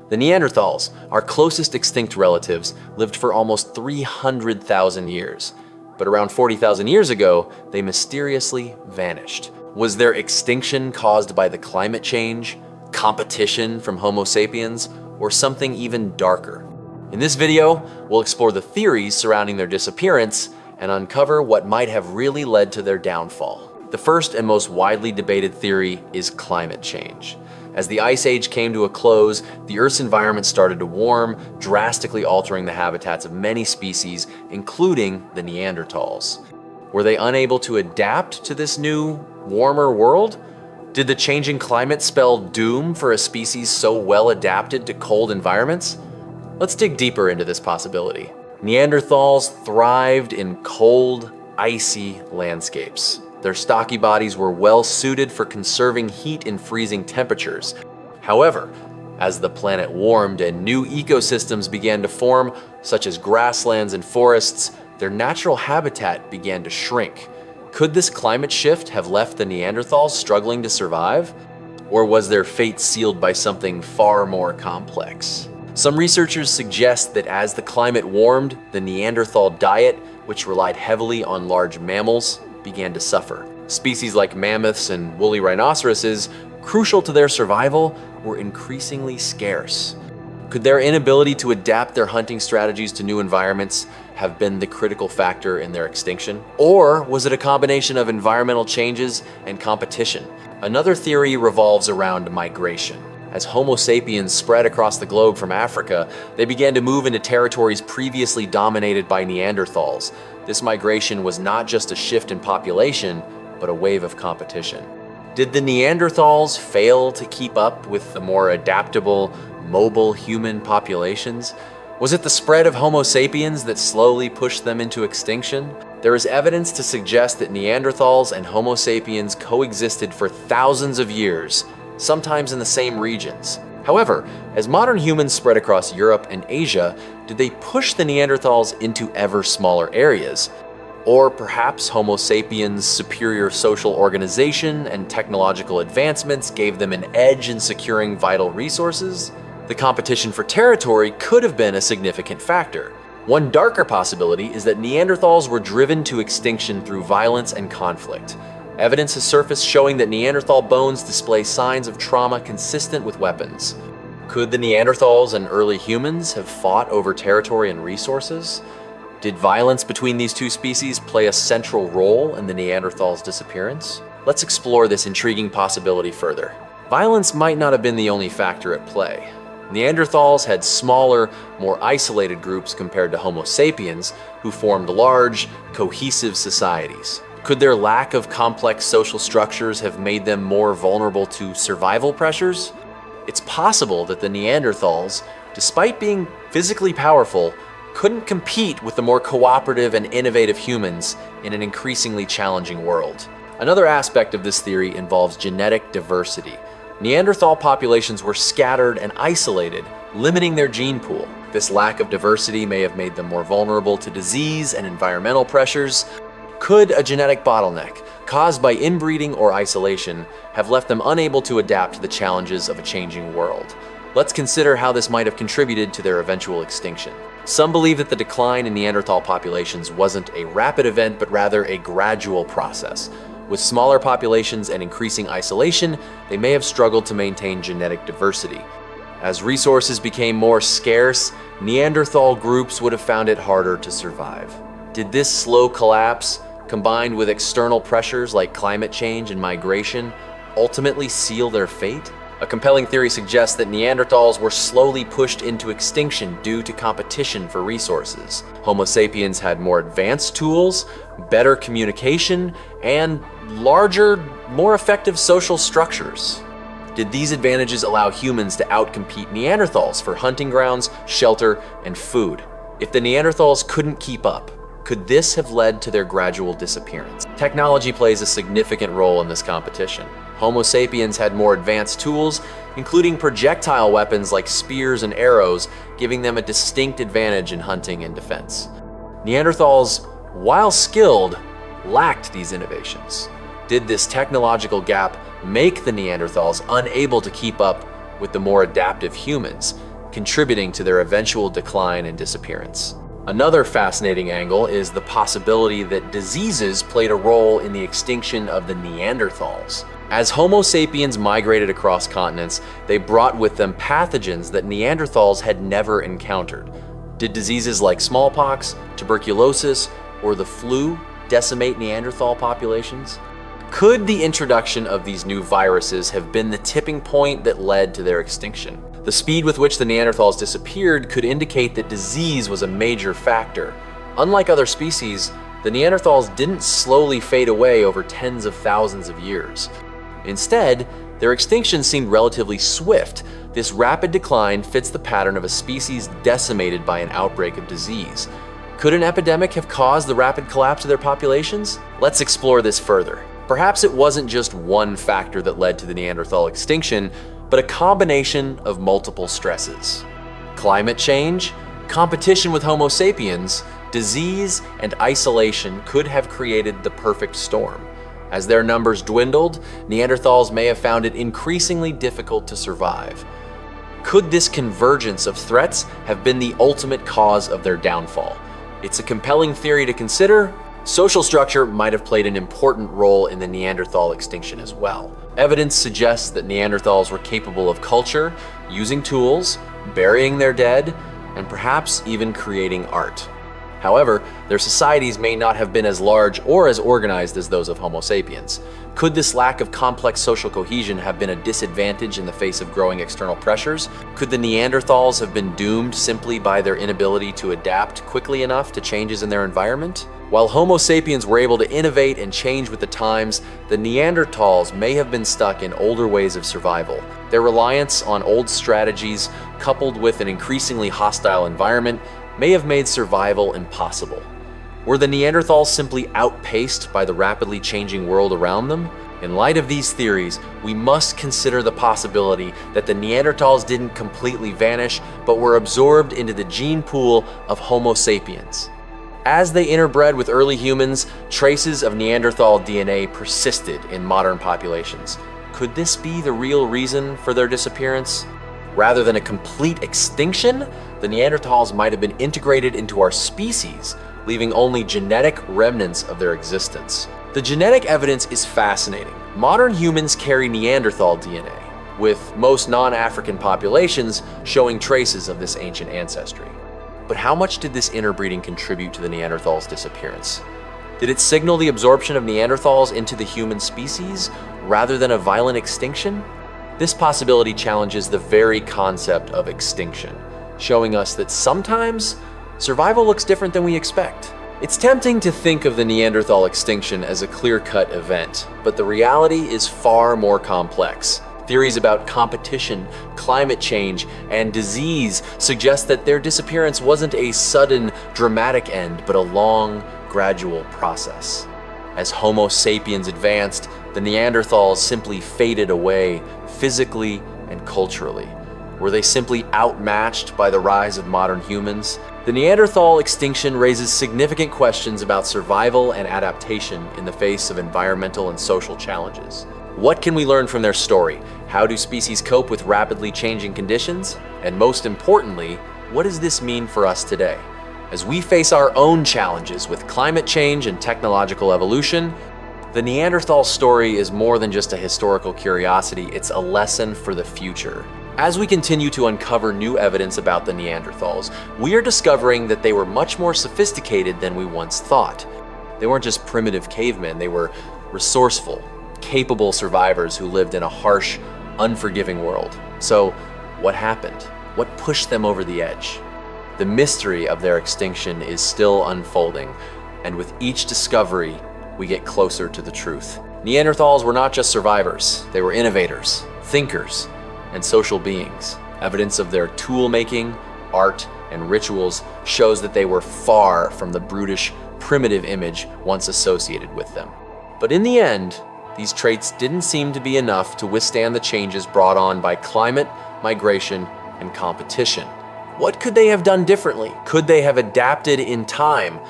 The Neanderthals, our closest extinct relatives, lived for almost 300,000 years. But around 40,000 years ago, they mysteriously vanished. Was their extinction caused by the climate change, competition from Homo sapiens, or something even darker? In this video, we'll explore the theories surrounding their disappearance and uncover what might have really led to their downfall. The first and most widely debated theory is climate change. As the Ice Age came to a close, the Earth's environment started to warm, drastically altering the habitats of many species, including the Neanderthals. Were they unable to adapt to this new, warmer world? Did the changing climate spell doom for a species so well adapted to cold environments? Let's dig deeper into this possibility. Neanderthals thrived in cold, icy landscapes. Their stocky bodies were well suited for conserving heat in freezing temperatures. However, as the planet warmed and new ecosystems began to form, such as grasslands and forests, their natural habitat began to shrink. Could this climate shift have left the Neanderthals struggling to survive? Or was their fate sealed by something far more complex? Some researchers suggest that as the climate warmed, the Neanderthal diet, which relied heavily on large mammals, began to suffer. Species like mammoths and woolly rhinoceroses, crucial to their survival, were increasingly scarce. Could their inability to adapt their hunting strategies to new environments have been the critical factor in their extinction? Or was it a combination of environmental changes and competition? Another theory revolves around migration. As Homo sapiens spread across the globe from Africa, they began to move into territories previously dominated by Neanderthals. This migration was not just a shift in population, but a wave of competition. Did the Neanderthals fail to keep up with the more adaptable, mobile human populations? Was it the spread of Homo sapiens that slowly pushed them into extinction? There is evidence to suggest that Neanderthals and Homo sapiens coexisted for thousands of years, sometimes in the same regions. However, as modern humans spread across Europe and Asia, did they push the Neanderthals into ever smaller areas? Or perhaps Homo sapiens' superior social organization and technological advancements gave them an edge in securing vital resources? The competition for territory could have been a significant factor. One darker possibility is that Neanderthals were driven to extinction through violence and conflict. Evidence has surfaced showing that Neanderthal bones display signs of trauma consistent with weapons. Could the Neanderthals and early humans have fought over territory and resources? Did violence between these two species play a central role in the Neanderthals' disappearance? Let's explore this intriguing possibility further. Violence might not have been the only factor at play. Neanderthals had smaller, more isolated groups compared to Homo sapiens, who formed large, cohesive societies. Could their lack of complex social structures have made them more vulnerable to survival pressures? It's possible that the Neanderthals, despite being physically powerful, couldn't compete with the more cooperative and innovative humans in an increasingly challenging world. Another aspect of this theory involves genetic diversity. Neanderthal populations were scattered and isolated, limiting their gene pool. This lack of diversity may have made them more vulnerable to disease and environmental pressures. Could a genetic bottleneck, caused by inbreeding or isolation, have left them unable to adapt to the challenges of a changing world? Let's consider how this might have contributed to their eventual extinction. Some believe that the decline in Neanderthal populations wasn't a rapid event, but rather a gradual process. With smaller populations and increasing isolation, they may have struggled to maintain genetic diversity. As resources became more scarce, Neanderthal groups would have found it harder to survive. Did this slow collapse, combined with external pressures like climate change and migration, ultimately seal their fate? A compelling theory suggests that Neanderthals were slowly pushed into extinction due to competition for resources. Homo sapiens had more advanced tools, better communication, and larger, more effective social structures. Did these advantages allow humans to outcompete Neanderthals for hunting grounds, shelter, and food? If the Neanderthals couldn't keep up, could this have led to their gradual disappearance? Technology plays a significant role in this competition. Homo sapiens had more advanced tools, including projectile weapons like spears and arrows, giving them a distinct advantage in hunting and defense. Neanderthals, while skilled, lacked these innovations. Did this technological gap make the Neanderthals unable to keep up with the more adaptive humans? contributing to their eventual decline and disappearance. Another fascinating angle is the possibility that diseases played a role in the extinction of the Neanderthals. As Homo sapiens migrated across continents, they brought with them pathogens that Neanderthals had never encountered. Did diseases like smallpox, tuberculosis, or the flu decimate Neanderthal populations? Could the introduction of these new viruses have been the tipping point that led to their extinction? The speed with which the Neanderthals disappeared could indicate that disease was a major factor. Unlike other species, the Neanderthals didn't slowly fade away over tens of thousands of years. Instead, their extinction seemed relatively swift. This rapid decline fits the pattern of a species decimated by an outbreak of disease. Could an epidemic have caused the rapid collapse of their populations? Let's explore this further. Perhaps it wasn't just one factor that led to the Neanderthal extinction, but a combination of multiple stresses. Climate change, competition with Homo sapiens, disease, and isolation could have created the perfect storm. As their numbers dwindled, Neanderthals may have found it increasingly difficult to survive. Could this convergence of threats have been the ultimate cause of their downfall? It's a compelling theory to consider. Social structure might have played an important role in the Neanderthal extinction as well. Evidence suggests that Neanderthals were capable of culture, using tools, burying their dead, and perhaps even creating art. However, their societies may not have been as large or as organized as those of Homo sapiens. Could this lack of complex social cohesion have been a disadvantage in the face of growing external pressures? Could the Neanderthals have been doomed simply by their inability to adapt quickly enough to changes in their environment? While Homo sapiens were able to innovate and change with the times, the Neanderthals may have been stuck in older ways of survival. Their reliance on old strategies, coupled with an increasingly hostile environment, may have made survival impossible. Were the Neanderthals simply outpaced by the rapidly changing world around them? In light of these theories, we must consider the possibility that the Neanderthals didn't completely vanish, but were absorbed into the gene pool of Homo sapiens. As they interbred with early humans, traces of Neanderthal DNA persisted in modern populations. Could this be the real reason for their disappearance? Rather than a complete extinction, the Neanderthals might have been integrated into our species, leaving only genetic remnants of their existence. The genetic evidence is fascinating. Modern humans carry Neanderthal DNA, with most non-African populations showing traces of this ancient ancestry. But how much did this interbreeding contribute to the Neanderthals' disappearance? Did it signal the absorption of Neanderthals into the human species, rather than a violent extinction? This possibility challenges the very concept of extinction, showing us that sometimes survival looks different than we expect. It's tempting to think of the Neanderthal extinction as a clear-cut event, but the reality is far more complex. Theories about competition, climate change, and disease suggest that their disappearance wasn't a sudden, dramatic end, but a long, gradual process. As Homo sapiens advanced, the Neanderthals simply faded away, physically and culturally. Were they simply outmatched by the rise of modern humans? The Neanderthal extinction raises significant questions about survival and adaptation in the face of environmental and social challenges. What can we learn from their story? How do species cope with rapidly changing conditions? And most importantly, what does this mean for us today? As we face our own challenges with climate change and technological evolution, the Neanderthal story is more than just a historical curiosity, it's a lesson for the future. As we continue to uncover new evidence about the Neanderthals, we are discovering that they were much more sophisticated than we once thought. They weren't just primitive cavemen, they were resourceful, capable survivors who lived in a harsh, unforgiving world. So, what happened? What pushed them over the edge? The mystery of their extinction is still unfolding, and with each discovery, we get closer to the truth. Neanderthals were not just survivors, they were innovators, thinkers, and social beings. Evidence of their tool-making, art, and rituals shows that they were far from the brutish, primitive image once associated with them. But in the end, these traits didn't seem to be enough to withstand the changes brought on by climate, migration, and competition. What could they have done differently? Could they have adapted in time?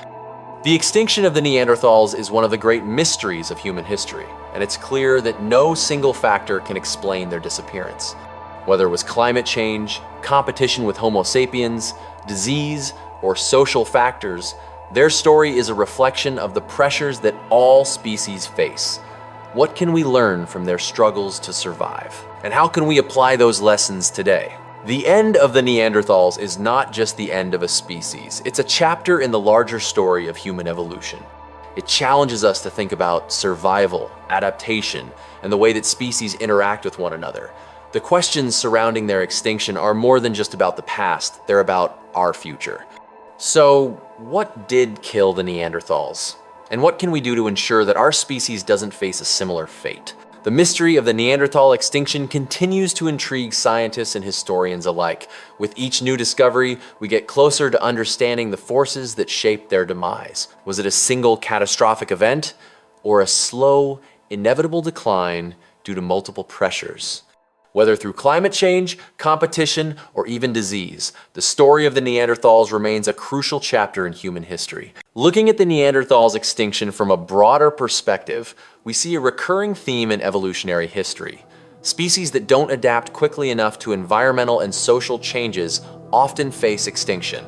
The extinction of the Neanderthals is one of the great mysteries of human history, and it's clear that no single factor can explain their disappearance. Whether it was climate change, competition with Homo sapiens, disease, or social factors, their story is a reflection of the pressures that all species face. What can we learn from their struggles to survive? And how can we apply those lessons today? The end of the Neanderthals is not just the end of a species. It's a chapter in the larger story of human evolution. It challenges us to think about survival, adaptation, and the way that species interact with one another. The questions surrounding their extinction are more than just about the past, they're about our future. So, what did kill the Neanderthals? And what can we do to ensure that our species doesn't face a similar fate? The mystery of the Neanderthal extinction continues to intrigue scientists and historians alike. With each new discovery, we get closer to understanding the forces that shaped their demise. Was it a single catastrophic event, or a slow, inevitable decline due to multiple pressures? Whether through climate change, competition, or even disease, the story of the Neanderthals remains a crucial chapter in human history. Looking at the Neanderthals' extinction from a broader perspective, we see a recurring theme in evolutionary history. Species that don't adapt quickly enough to environmental and social changes often face extinction.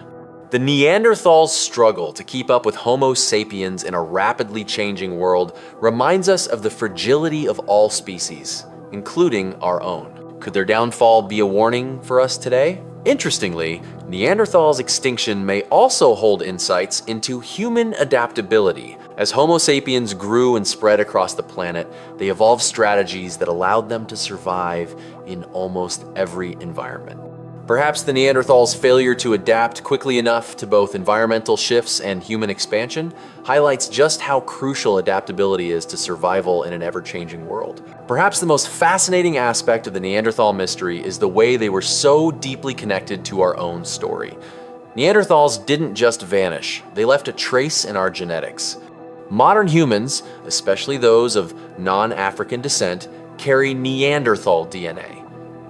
The Neanderthals' struggle to keep up with Homo sapiens in a rapidly changing world reminds us of the fragility of all species, including our own. Could their downfall be a warning for us today? Interestingly, Neanderthals' extinction may also hold insights into human adaptability. As Homo sapiens grew and spread across the planet, they evolved strategies that allowed them to survive in almost every environment. Perhaps the Neanderthals' failure to adapt quickly enough to both environmental shifts and human expansion highlights just how crucial adaptability is to survival in an ever-changing world. Perhaps the most fascinating aspect of the Neanderthal mystery is the way they were so deeply connected to our own story. Neanderthals didn't just vanish, they left a trace in our genetics. Modern humans, especially those of non-African descent, carry Neanderthal DNA.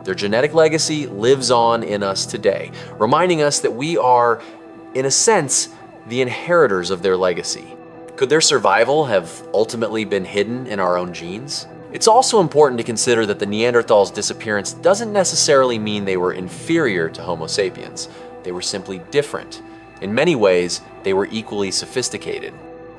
Their genetic legacy lives on in us today, reminding us that we are, in a sense, the inheritors of their legacy. Could their survival have ultimately been hidden in our own genes? It's also important to consider that the Neanderthals' disappearance doesn't necessarily mean they were inferior to Homo sapiens. They were simply different. In many ways, they were equally sophisticated.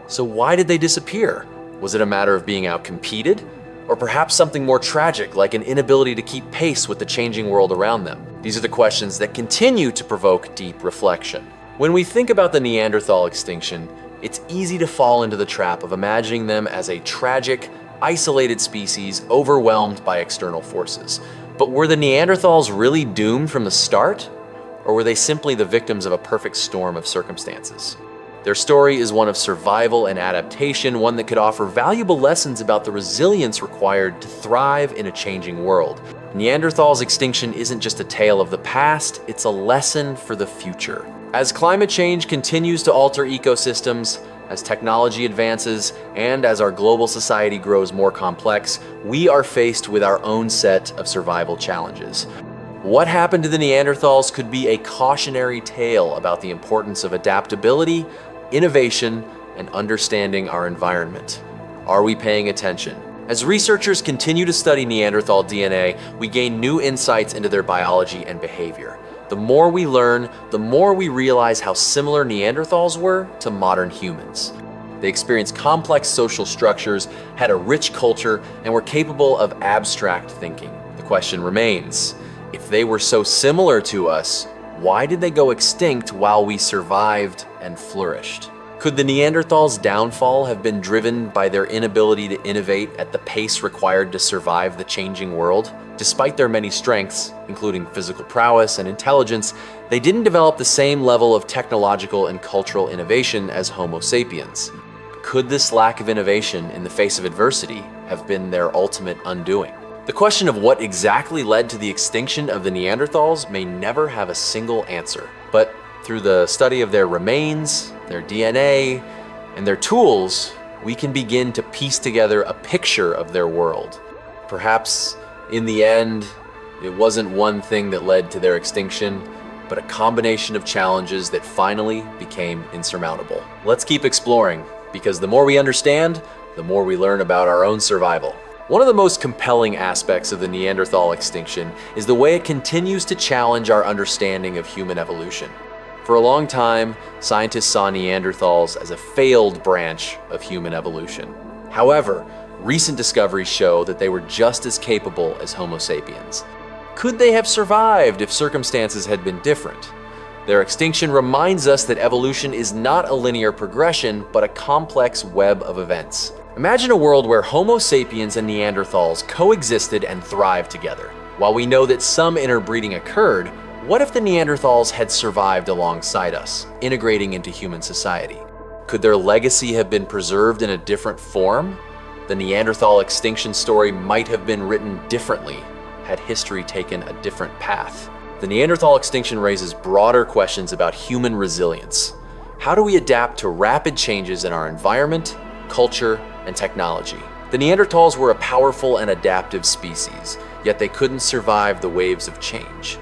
So why did they disappear? Was it a matter of being outcompeted? Or perhaps something more tragic, like an inability to keep pace with the changing world around them? These are the questions that continue to provoke deep reflection. When we think about the Neanderthal extinction, it's easy to fall into the trap of imagining them as a tragic, isolated species overwhelmed by external forces. But were the Neanderthals really doomed from the start? Or were they simply the victims of a perfect storm of circumstances? Their story is one of survival and adaptation, one that could offer valuable lessons about the resilience required to thrive in a changing world. Neanderthals' extinction isn't just a tale of the past, it's a lesson for the future. As climate change continues to alter ecosystems, as technology advances, and as our global society grows more complex, we are faced with our own set of survival challenges. What happened to the Neanderthals could be a cautionary tale about the importance of adaptability, innovation, and understanding our environment. Are we paying attention? As researchers continue to study Neanderthal DNA, we gain new insights into their biology and behavior. The more we learn, the more we realize how similar Neanderthals were to modern humans. They experienced complex social structures, had a rich culture, and were capable of abstract thinking. The question remains, if they were so similar to us, why did they go extinct while we survived and flourished? Could the Neanderthals' downfall have been driven by their inability to innovate at the pace required to survive the changing world? Despite their many strengths, including physical prowess and intelligence, they didn't develop the same level of technological and cultural innovation as Homo sapiens. Could this lack of innovation in the face of adversity have been their ultimate undoing? The question of what exactly led to the extinction of the Neanderthals may never have a single answer. But through the study of their remains, their DNA, and their tools, we can begin to piece together a picture of their world. Perhaps, in the end, it wasn't one thing that led to their extinction, but a combination of challenges that finally became insurmountable. Let's keep exploring, because the more we understand, the more we learn about our own survival. One of the most compelling aspects of the Neanderthal extinction is the way it continues to challenge our understanding of human evolution. For a long time, scientists saw Neanderthals as a failed branch of human evolution. However, recent discoveries show that they were just as capable as Homo sapiens. Could they have survived if circumstances had been different? Their extinction reminds us that evolution is not a linear progression, but a complex web of events. Imagine a world where Homo sapiens and Neanderthals coexisted and thrived together. While we know that some interbreeding occurred, what if the Neanderthals had survived alongside us, integrating into human society? Could their legacy have been preserved in a different form? The Neanderthal extinction story might have been written differently had history taken a different path. The Neanderthal extinction raises broader questions about human resilience. How do we adapt to rapid changes in our environment, culture, and technology? The Neanderthals were a powerful and adaptive species, yet they couldn't survive the waves of change.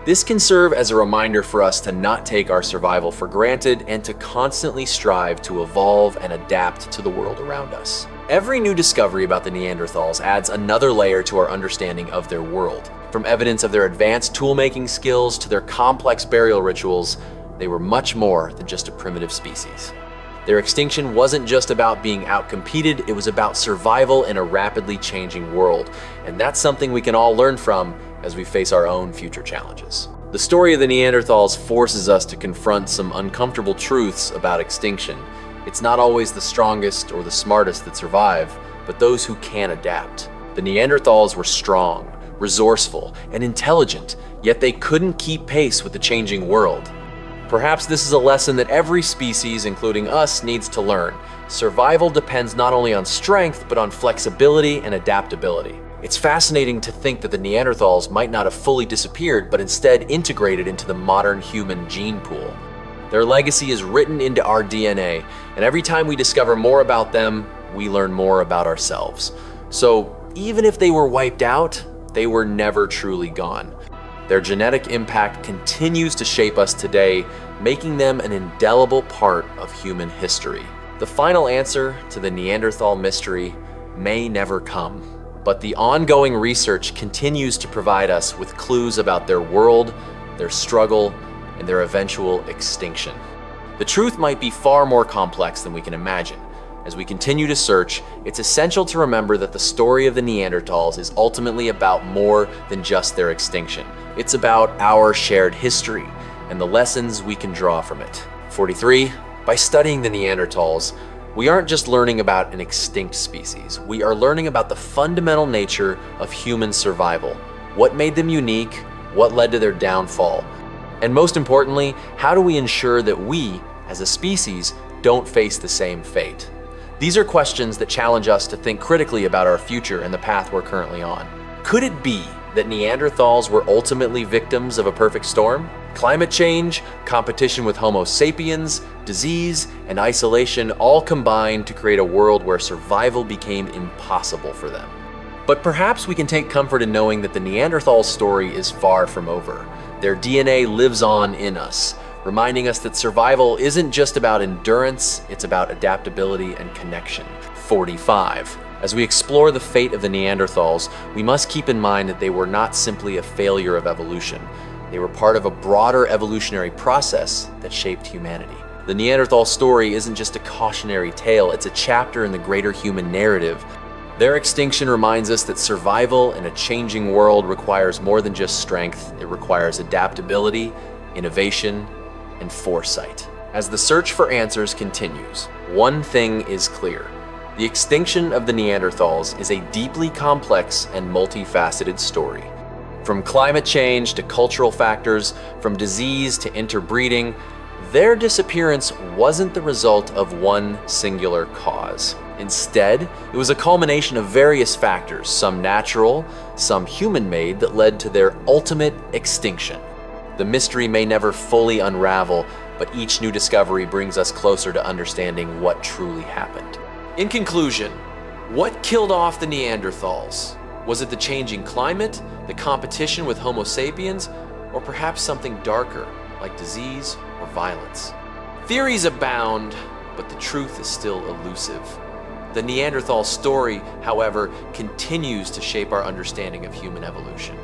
This can serve as a reminder for us to not take our survival for granted and to constantly strive to evolve and adapt to the world around us. Every new discovery about the Neanderthals adds another layer to our understanding of their world. From evidence of their advanced tool-making skills to their complex burial rituals, they were much more than just a primitive species. Their extinction wasn't just about being outcompeted, it was about survival in a rapidly changing world. And that's something we can all learn from as we face our own future challenges. The story of the Neanderthals forces us to confront some uncomfortable truths about extinction. It's not always the strongest or the smartest that survive, but those who can adapt. The Neanderthals were strong, resourceful, and intelligent, yet they couldn't keep pace with the changing world. Perhaps this is a lesson that every species, including us, needs to learn. Survival depends not only on strength, but on flexibility and adaptability. It's fascinating to think that the Neanderthals might not have fully disappeared, but instead integrated into the modern human gene pool. Their legacy is written into our DNA, and every time we discover more about them, we learn more about ourselves. So even if they were wiped out, they were never truly gone. Their genetic impact continues to shape us today, making them an indelible part of human history. The final answer to the Neanderthal mystery may never come, but the ongoing research continues to provide us with clues about their world, their struggle, and their eventual extinction. The truth might be far more complex than we can imagine. As we continue to search, it's essential to remember that the story of the Neanderthals is ultimately about more than just their extinction. It's about our shared history and the lessons we can draw from it. 43. By studying the Neanderthals, we aren't just learning about an extinct species. We are learning about the fundamental nature of human survival. What made them unique? What led to their downfall? And most importantly, how do we ensure that we, as a species, don't face the same fate? These are questions that challenge us to think critically about our future and the path we're currently on. Could it be that Neanderthals were ultimately victims of a perfect storm? Climate change, competition with Homo sapiens, disease, and isolation all combined to create a world where survival became impossible for them. But perhaps we can take comfort in knowing that the Neanderthal story is far from over. Their DNA lives on in us, reminding us that survival isn't just about endurance, it's about adaptability and connection. 45. As we explore the fate of the Neanderthals, we must keep in mind that they were not simply a failure of evolution. They were part of a broader evolutionary process that shaped humanity. The Neanderthal story isn't just a cautionary tale, it's a chapter in the greater human narrative. Their extinction reminds us that survival in a changing world requires more than just strength. It requires adaptability, innovation, and foresight. As the search for answers continues, one thing is clear. The extinction of the Neanderthals is a deeply complex and multifaceted story. From climate change to cultural factors, from disease to interbreeding, their disappearance wasn't the result of one singular cause. Instead, it was a culmination of various factors, some natural, some human-made, that led to their ultimate extinction. The mystery may never fully unravel, but each new discovery brings us closer to understanding what truly happened. In conclusion, what killed off the Neanderthals? Was it the changing climate, the competition with Homo sapiens, or perhaps something darker, like disease or violence? Theories abound, but the truth is still elusive. The Neanderthal story, however, continues to shape our understanding of human evolution.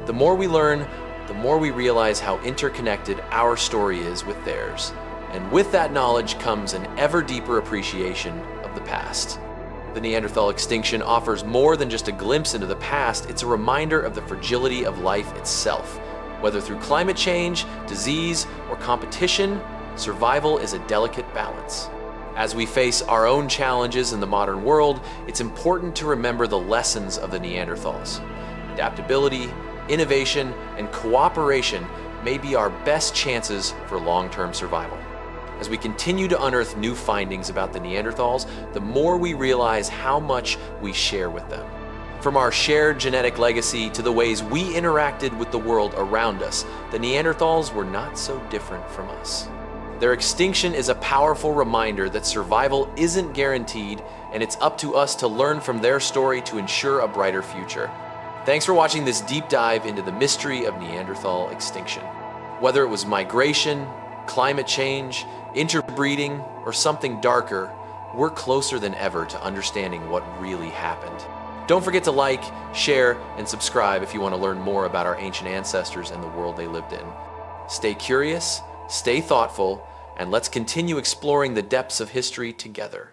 The more we learn, the more we realize how interconnected our story is with theirs. And with that knowledge comes an ever deeper appreciation of the past. The Neanderthal extinction offers more than just a glimpse into the past, it's a reminder of the fragility of life itself. Whether through climate change, disease, or competition, survival is a delicate balance. As we face our own challenges in the modern world, it's important to remember the lessons of the Neanderthals. Adaptability, innovation, and cooperation may be our best chances for long-term survival. As we continue to unearth new findings about the Neanderthals, the more we realize how much we share with them. From our shared genetic legacy to the ways we interacted with the world around us, the Neanderthals were not so different from us. Their extinction is a powerful reminder that survival isn't guaranteed, and it's up to us to learn from their story to ensure a brighter future. Thanks for watching this deep dive into the mystery of Neanderthal extinction. Whether it was migration, climate change, interbreeding, or something darker, we're closer than ever to understanding what really happened. Don't forget to like, share, and subscribe if you want to learn more about our ancient ancestors and the world they lived in. Stay curious, stay thoughtful, and let's continue exploring the depths of history together.